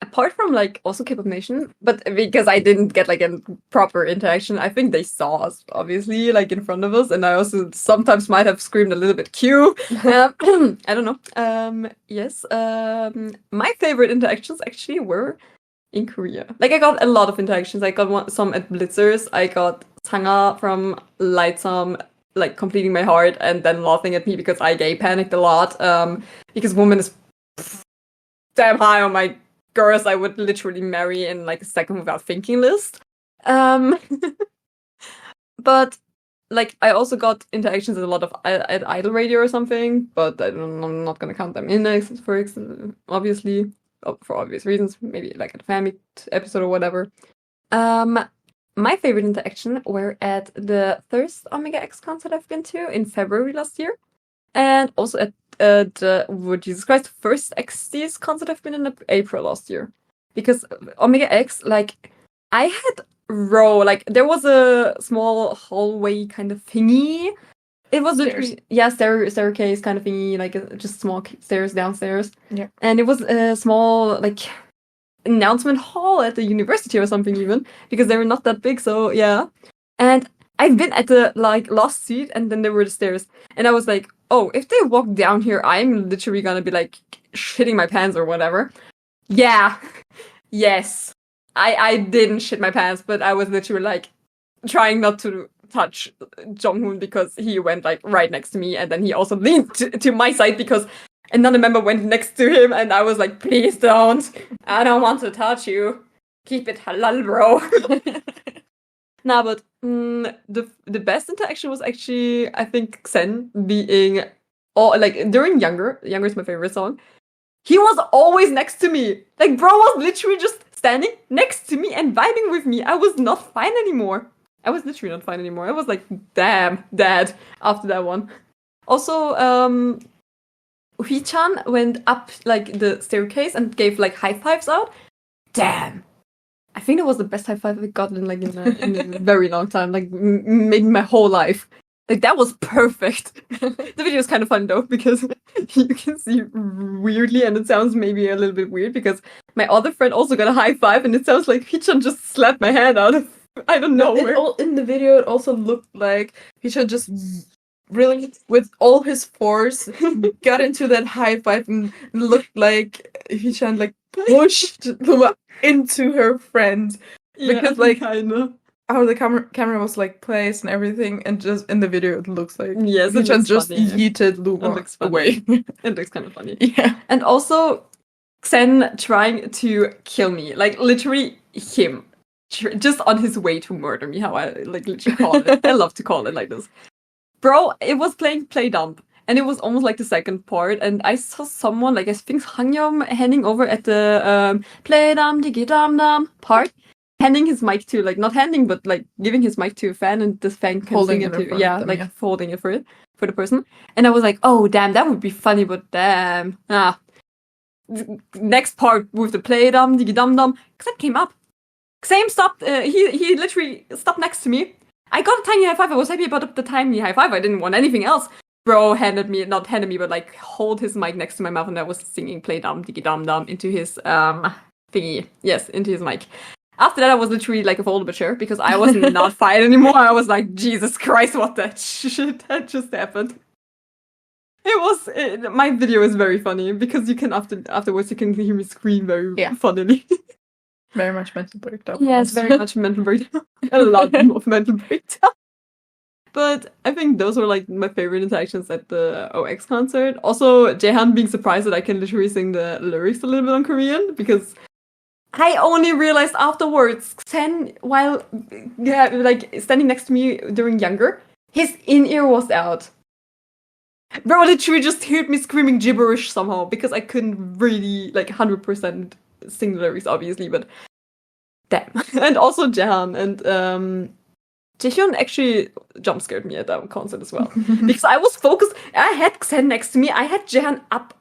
apart from like also K-pop Nation, but because I didn't get like a proper interaction, I think they saw us obviously like in front of us, and I also sometimes might have screamed a little bit Q. I don't know. Yes. My favorite interactions actually were in Korea. Like I got a lot of interactions. I got some at Blitzers. I got Sanga from Lightsum like completing my heart and then laughing at me because I gay panicked a lot. Because woman is damn high on my girls I would literally marry in like a second without thinking list. But like I also got interactions with a lot of at Idol Radio or something, but I'm not gonna count them in obviously for obvious reasons. Maybe like a family episode or whatever. My favorite interaction were at the first Omega X concert I've been to in February last year, and also at Jesus Christ, first XT's concert I've been in April last year. Because Omega X, like, I had row, like, there was a small hallway kind of thingy. It was literally, staircase kind of thingy, like, just small stairs downstairs. Yeah. And it was a small, like, announcement hall at the university or something even, because they were not that big, so yeah. And I've been at the, like, last seat, and then there were the stairs. And I was like, oh, if they walk down here, I'm literally gonna be, like, shitting my pants or whatever. Yeah. Yes. I didn't shit my pants, but I was literally, like, trying not to touch Jonghoon because he went, like, right next to me, and then he also leaned to my side because another member went next to him, and I was like, please don't. I don't want to touch you. Keep it halal, bro. Nah, but the best interaction was actually, I think, Xen being, during Younger is my favorite song. He was always next to me. Like, bro was literally just standing next to me and vibing with me. I was not fine anymore. I was literally not fine anymore. I was like, damn, dad, after that one. Also, Hui-chan went up, like, the staircase and gave, like, high fives out. Damn. I think that was the best high five I've gotten, like, in a very long time. Like, maybe my whole life. Like, that was perfect. The video is kind of fun, though, because you can see weirdly, and it sounds maybe a little bit weird, because my other friend also got a high five, and it sounds like Hichan just slapped my hand out of, I don't know where. In the video, it also looked like Hichan just really, with all his force, got into that high five, and looked like Hichan, like, pushed Luma into her friend. Because, like, kinda. how the camera was like placed and everything, and just in the video it looks like Hichan just yeeted Luma away. It looks kind of funny. Yeah. And also Xen trying to kill me, like literally him, just on his way to murder me. How I like literally call it. I love to call it like this, bro. It was playing Play Dump, and it was almost like the second part, and I saw someone, like I think Hangyom, handing over at the Play Dump Digi Dum Dum part. Handing his mic to, like, not handing, but, like, giving his mic to a fan, and this fan can holding sing it to, like, folding it for the person. And I was like, oh, damn, that would be funny, but damn. Next part with the play dum, digi dum dum, Xen came up. Xen stopped, he literally stopped next to me. I got a tiny high five, I was happy about the tiny high five, I didn't want anything else. Bro not handed me, but, like, hold his mic next to my mouth, and I was singing play dum, digi dum dum into his, thingy. Yes, into his mic. After that, I was literally like a foldable chair because I was not fine anymore. I was like, Jesus Christ, what the shit that just happened. My video is very funny because you can afterwards you can hear me scream very funnily. Very much mental breakdown. Yes, very much mental breakdown. A lot of mental breakdown. But I think those were like my favorite interactions at the OX concert. Also, Jaehan being surprised that I can literally sing the lyrics a little bit on Korean because I only realized afterwards, Xen, while like standing next to me during Younger, his in-ear was out. Bro literally just heard me screaming gibberish somehow because I couldn't really like 100% sing the lyrics, obviously, but damn. And also Jaehan and Jaehyun actually jump scared me at that concert as well because I was focused. I had Xen next to me. I had Jaehyun up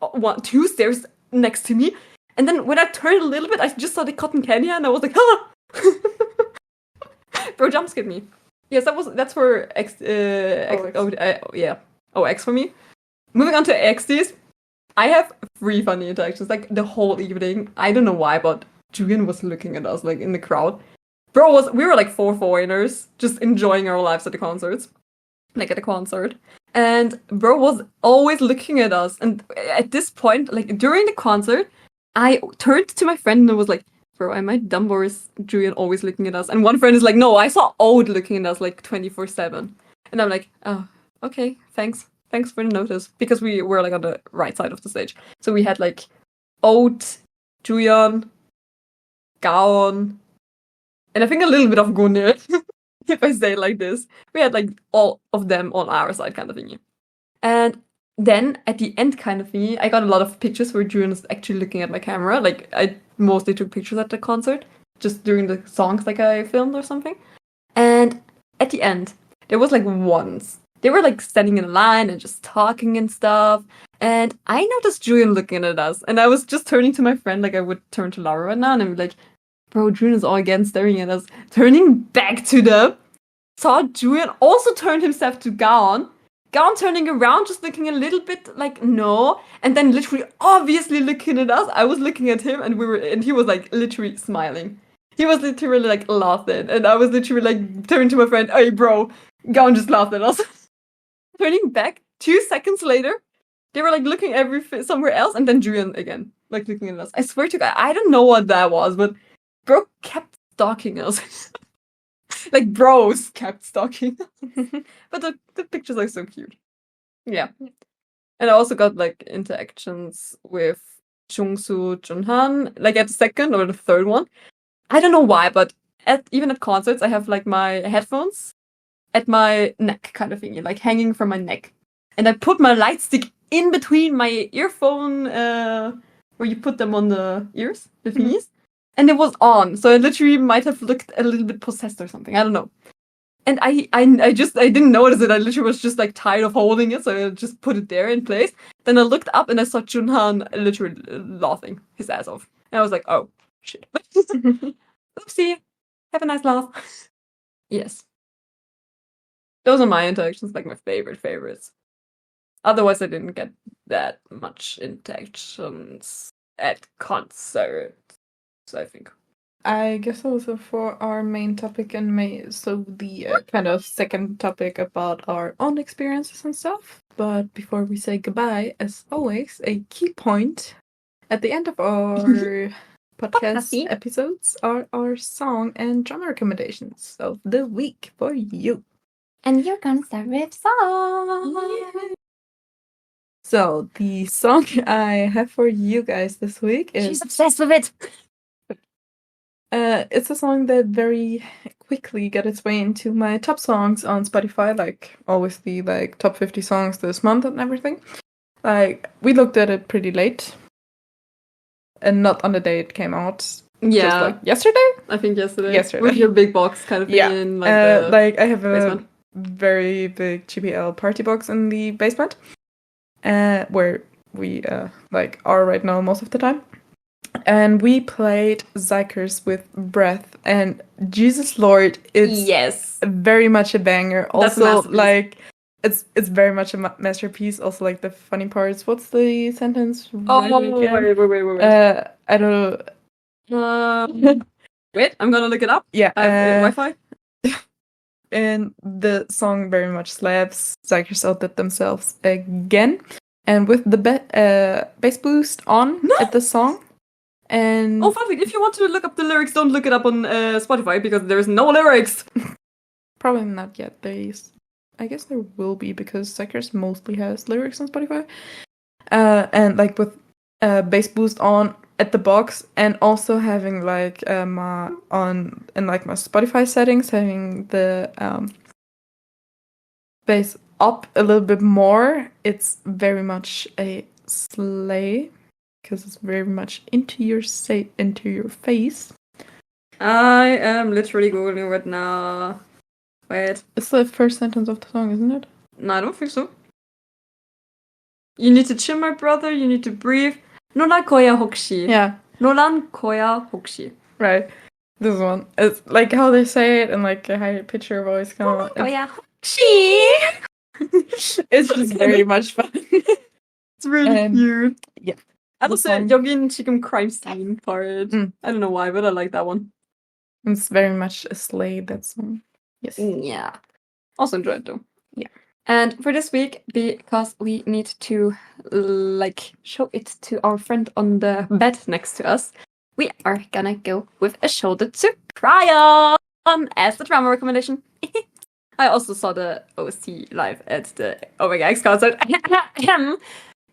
2 stairs next to me. And then when I turned a little bit, I just saw the cotton candy and I was like, ah! Bro, jump scared me. Yes, that's for X. X for me. Moving on to XDs, I have 3 funny interactions like the whole evening. I don't know why, but Julian was looking at us like in the crowd. We were like four foreigners just enjoying our lives at the concerts. Like at a concert. And bro was always looking at us. And at this point, like during the concert, I turned to my friend and was like, bro, am I dumb or is Julian always looking at us? And one friend is like, no, I saw Ode looking at us like 24/7. And I'm like, oh, okay, thanks. Thanks for the notice. Because we were like on the right side of the stage. So we had like Ode, Julian, Gaon, and I think a little bit of Gunnar, if I say it like this. We had like all of them on our side kind of thingy. And then at the end kind of thingy, I got a lot of pictures where Julian was actually looking at my camera. Like I mostly took pictures at the concert, just during the songs like I filmed or something. And at the end, there was like once. They were like standing in a line and just talking and stuff. And I noticed Julian looking at us. And I was just turning to my friend like I would turn to Laura right now. And I'm like, bro, Julian is all again staring at us. Turning back to them. Saw Julian also turned himself to Gaon. Gaon turning around, just looking a little bit like no. And then literally obviously looking at us. I was looking at him and he was like literally smiling. He was literally like laughing. And I was literally like turning to my friend, hey bro, Gaon just laughed at us. Turning back, 2 seconds later, they were like looking somewhere else, and then Julian again, like looking at us. I swear to God, I don't know what that was, but bro kept stalking us. Like bros kept stalking us. But the pictures are so cute. Yeah. And I also got like interactions with Jungsu, Junhan, like at the second or the third one. I don't know why, but even at concerts, I have like my headphones at my neck kind of thing, like hanging from my neck. And I put my light stick in between my earphone, where you put them on the ears, the thingies. And it was on, so I literally might have looked a little bit possessed or something. I don't know. And I didn't notice it. I literally was just like tired of holding it, so I just put it there in place. Then I looked up and I saw Junhan literally laughing his ass off. And I was like, oh shit. Oopsie. Have a nice laugh. Yes. Those are my interactions, like my favorites. Otherwise, I didn't get that much interactions at concerts, I think. I guess also for our main topic in May, so the kind of second topic about our own experiences and stuff. But before we say goodbye, as always, a key point at the end of our podcast episodes are our song and drama recommendations of the week for you. And you're gonna start with song. Yeah. So the song I have for you guys this week is... She's obsessed with it! It's a song that very quickly got its way into my top songs on Spotify, like always the like top 50 songs this month and everything. Like we looked at it pretty late, and not on the day it came out. Yeah, just like yesterday. I think yesterday. Yesterday With your big box kind of thing. Yeah, in, like I have basement. A very big GPL party box in the basement, where we like are right now most of the time. And we played Zykers with Breath, and Jesus Lord, it's very much a banger. Also, like it's very much a masterpiece. Also, like the funny parts. What's the sentence? Wait. I don't know. Wait, I'm gonna look it up. Yeah, I have Wi-Fi. And the song very much slaps. Zykers outdid themselves again, and with the bass boost on at the song. And fun fact, if you want to look up the lyrics, don't look it up on Spotify because there's no lyrics. Probably not yet. I guess there will be because Zykers mostly has lyrics on Spotify. And like with bass boost on at the box, and also having like in my Spotify settings, having the bass up a little bit more. It's very much a slay. Because it's very much into your face. I am literally googling right now. Wait. It's the first sentence of the song, isn't it? No, I don't think so. You need to chill, my brother. You need to breathe. 노란 거야 혹시. Yeah. 노란 거야 혹시. Right. This one. It's like how they say it in like a high pitcher voice. Kind of. 거야 혹시. It's just very much fun. It's really cute. Yeah. I love the Yogin Chicken crime scene part. I don't know why, but I like that one. It's very much a Slade, that song. Yes. Yeah. Also enjoyed it though. Yeah. And for this week, because we need to show it to our friend on the bed next to us, we are gonna go with A Shoulder to Cry On as the drama recommendation. I also saw the OC live at the Omega X concert.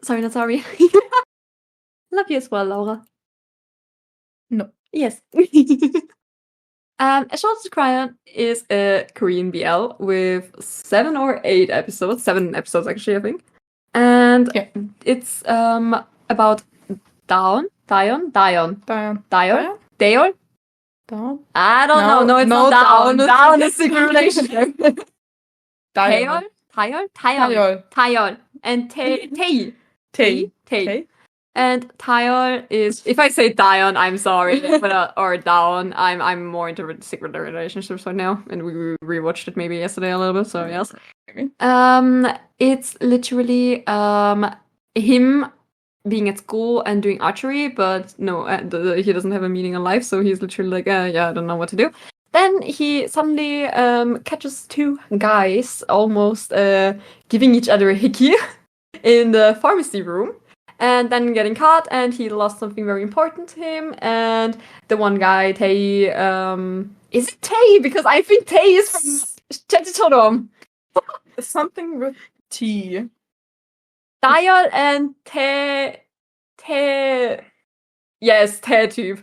Sorry, not sorry. Love you as well, Laura. No. Yes. A Shoulder to Cry On is a Korean BL with 7 or 8 episodes. 7 episodes, actually, I think. And it's about Daeon. I don't know. No, it's not Daeon. Daeon is secret relationship. Taeyeol. And Tae. And Taeyeol is, if I say Daeon, I'm sorry, but or Daeon, I'm more into secret relationships right now, and we rewatched it maybe yesterday a little bit, so yes. It's literally him being at school and doing archery, but no, he doesn't have a meaning in life, so he's literally like, yeah, I don't know what to do. Then he suddenly catches 2 guys almost giving each other a hickey in the pharmacy room, and then getting caught, and he lost something very important to him. And the one guy, Tae, is it Tae? Because I think Tae is from Jejichodom. Something with T. Daeyeol and yes, Tae-tube.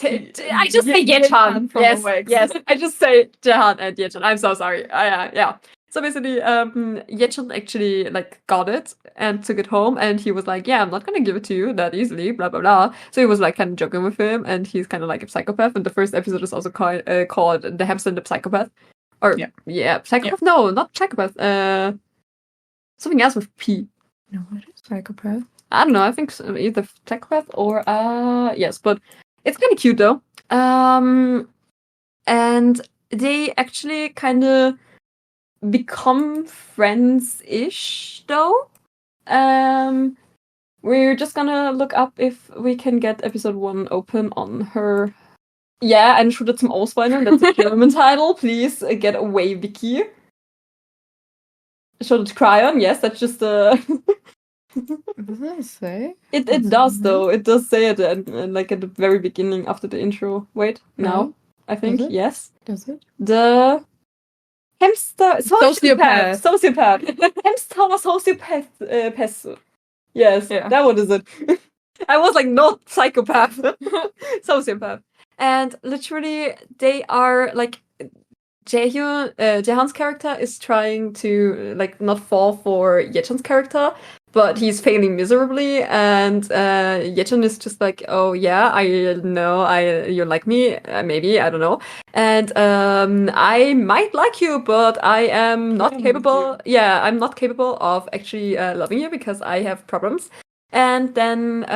I just say Yechan. Yes. I just say Jehan and Yechan. I'm so sorry. Yeah. So basically, Yechan actually got it and took it home, and he was like, "Yeah, I'm not gonna give it to you that easily." Blah blah blah. So he was kind of joking with him, and he's kind of like a psychopath. And the first episode is also called "The Hamster and the Psychopath," or psychopath. Yeah. No, not psychopath. Something else with P. No, what is psychopath? I don't know. I think either psychopath or yes, but it's kind of cute though. And they actually kind of become friends-ish though. We're just gonna look up if we can get episode 1 open on her. Yeah, ein Shooter zum Ausweinen. That's a German title. Please get away, Vicky. Shoulder to Cry On. Yes, that's just a. Does it say? It does though. It does say it at the very beginning after the intro. Wait, no, I think yes. Does it? The Hamster Sociopath. Hamster was Sociopath. Yes, that what is it. I was like, not psychopath. Sociopath. And literally, they are Jaehan's character is trying to not fall for Yechan's character, but he's failing miserably, and Yechan is just like, oh yeah, I know, you like me, maybe, I don't know, and I might like you, but I am not capable. Yeah, I'm not capable of actually loving you because I have problems. And then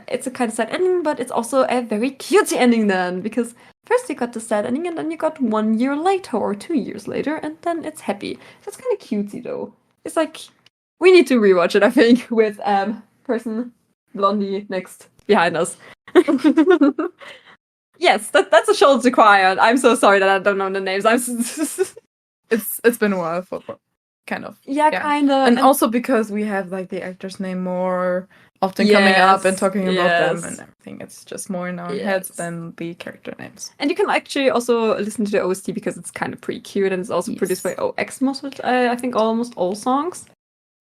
it's a kind of sad ending, but it's also a very cutesy ending then, because first you got the sad ending, and then you got 1 year later or 2 years later, and then it's happy. So it's kind of cutesy though. It's we need to rewatch it, I think, with person Blondie next behind us. Yes, that's A Shoulder to Cry On. I'm so sorry that I don't know the names. It's been a while for kind of. Yeah, kind of. And also because we have the actor's name more often coming up and talking about them and everything. It's just more in our heads than the character names. And you can actually also listen to the OST because it's kind of pretty cute, and it's also produced by OX most, which I think almost all songs.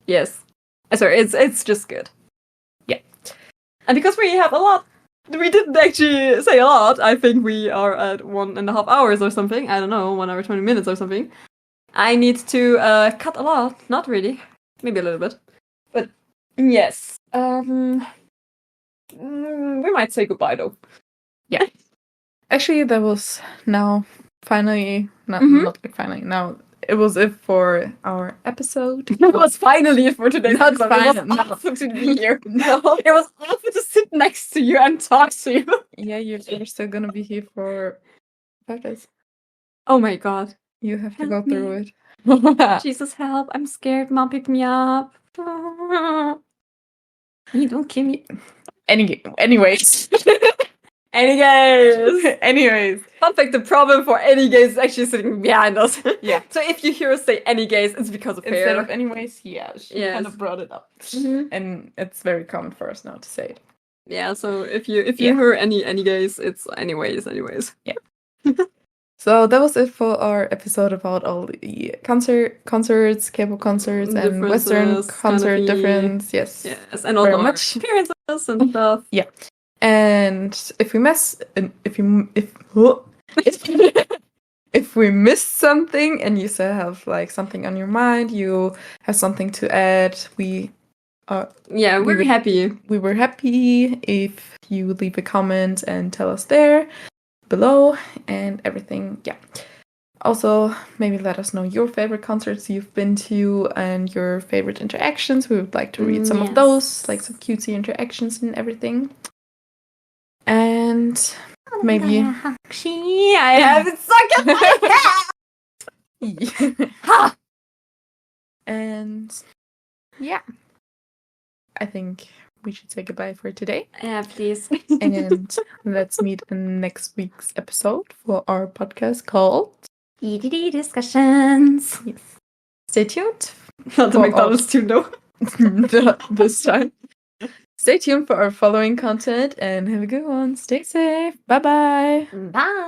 Yes. Sorry, it's just good. Yeah. And because we have a lot, we didn't actually say a lot. I think we are at 1.5 hours or something. I don't know, 1 hour, 20 minutes or something. I need to cut a lot. Not really. Maybe a little bit. But yes. We might say goodbye though. Yeah. Actually, that was now finally, not finally, now it was it for our episode. It was finally it for today's episode. It was awesome to be here. No. It was awesome to sit next to you and talk to you. Yeah, you're still gonna be here for 5 days. Oh my god. You have to go through it. Jesus, help. I'm scared. Mom, pick me up. You don't kill me. Anyways. Any gays. Anyways. Fun fact, the problem for any gays is actually sitting behind us. Yeah. So if you hear us say any gays, it's because of Instead her. of anyways, yeah, she Yes. kind of brought it up. Mhm. And it's very common for us now to say it. Yeah, so if you Yeah. hear any gays, it's anyways. Yeah. So that was it for our episode about all the concerts, K-pop concerts, and Western Differences, concert kind of difference. Yes. Yes, and also Very our much. experiences and stuff. Yeah. And if we if we missed something and you still have like something on your mind, you have something to add, we're happy. We were happy if you leave a comment and tell us there below and everything. Yeah. Also, maybe let us know your favorite concerts you've been to and your favorite interactions. We would like to read some of those, like some cutesy interactions and everything. And maybe I have it stuck in my head. And yeah, I think we should say goodbye for today. Yeah, please. And let's meet in next week's episode for our podcast called D.D.D discussions. Yes. Stay tuned. Not the McDonald's tune though. This time. Stay tuned for our following content and have a good one. Stay safe. Bye-bye. Bye.